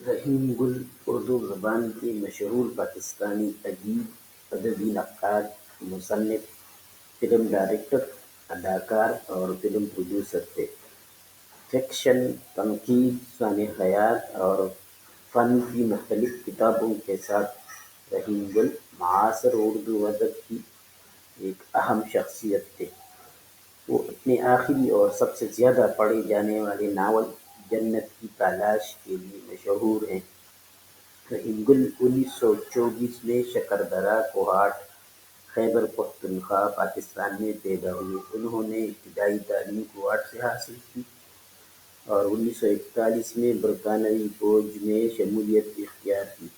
رحیم گل اردو زبان کے مشہور پاکستانی ادیب، ادبی نقاد، مصنف، فلم ڈائریکٹر، اداکار اور فلم پروڈیوسر تھے۔ فکشن، تنقید، سوانح حیات اور فن کی مختلف کتابوں کے ساتھ رحیم گل معاصر اردو ادب کی ایک اہم شخصیت تھے۔ وہ اپنے آخری اور سب سے زیادہ پڑھے جانے والے ناول جنت کی تلاش کے لیے مشہور ہیں۔ رحیم گل 1924 میں شکردرہ، کوہاٹ، خیبر پختونخوا، پاکستان میں پیدا ہوئے۔ انہوں نے ابتدائی تعلیم کوہاٹ سے حاصل کی اور 1941 میں برطانوی فوج میں شمولیت اختیار کی۔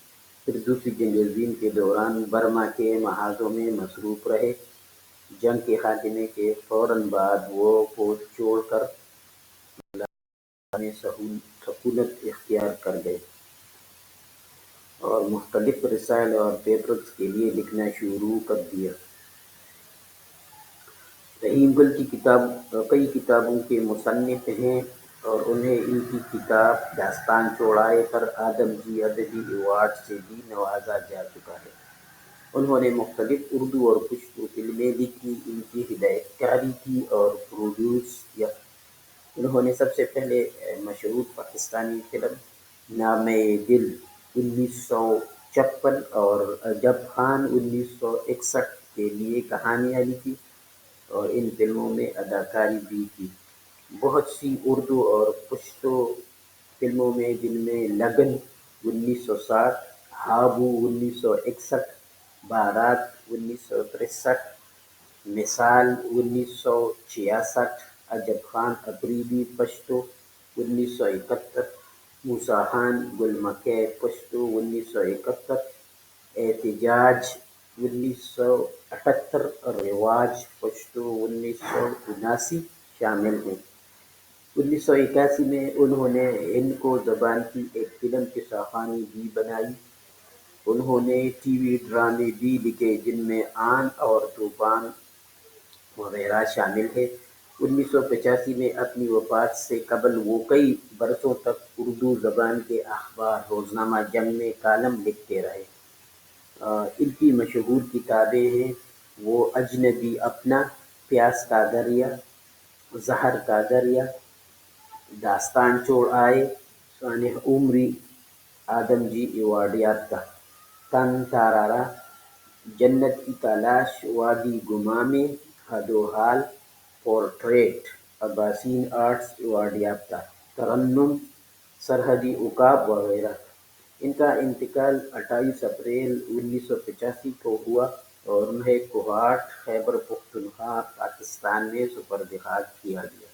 پھر دوسری جنگ عظیم کے دوران برما کے محاذوں میں مصروف رہے۔ جنگ کے خاتمے کے فوراً بعد وہ فوج چھوڑ کر ملازمت میں سکونت اختیار کر گئے اور مختلف رسائل اور پیپرز کے لیے لکھنا شروع کر دیا۔ رحیم گل کئی کتابوں کے مصنف ہیں اور انہیں ان کی کتاب داستان چوڑائے پر آدم جی ادبی ایوارڈ سے بھی نوازا جا چکا ہے۔ انہوں نے مختلف اردو اور پشتو فلمیں لکھی، ان کی ہدایت کاری کی اور پروڈیوس کیا۔ انہوں نے سب سے پہلے مشہور پاکستانی فلم نامہ دل 1956 اور عجب خان 1961 کے لیے کہانیاں لکھی اور ان فلموں میں اداکاری بھی کی۔ بہت سی اردو اور پشتو فلموں میں، جن میں لگن 1960، ہابو 1961، بارات 1963، مثال 1966، عجب خان افریدی پشتو 1971، موسیٰ خان گل مکئی پشتو 1971، احتجاج 1978 اور رواج پشتو 1979 شامل ہیں۔ 1981 میں انہوں نے ہندکو زبان کی ایک فلم قصہ خوانی بھی بنائی۔ انہوں نے ٹی وی ڈرامے بھی لکھے جن میں آن اور طوفان وغیرہ شامل ہیں۔ 1985 میں اپنی وفات سے قبل وہ کئی برسوں تک اردو زبان کے اخبار روزنامہ جنگ میں کالم لکھتے رہے۔ ان کی مشہور کتابیں ہیں وہ اجنبی اپنا، پیاس کا دریا، زہر کا دریا، داستان چوڑائے، سوانح عمری آدم جی ایوارڈ یافتہ، تن تارارا، جنت کی تلاش، وادی گما میں، حد و حال، پورٹریٹ، اباسین آرٹس ایوارڈ یافتہ، ترنم، سرحدی عقاب وغیرہ۔ ان کا انتقال 28 اپریل 1985 کو ہوا اور انہیں کوہاٹ، خیبر پختونخوا، پاکستان میں سپرد خاک کیا گیا۔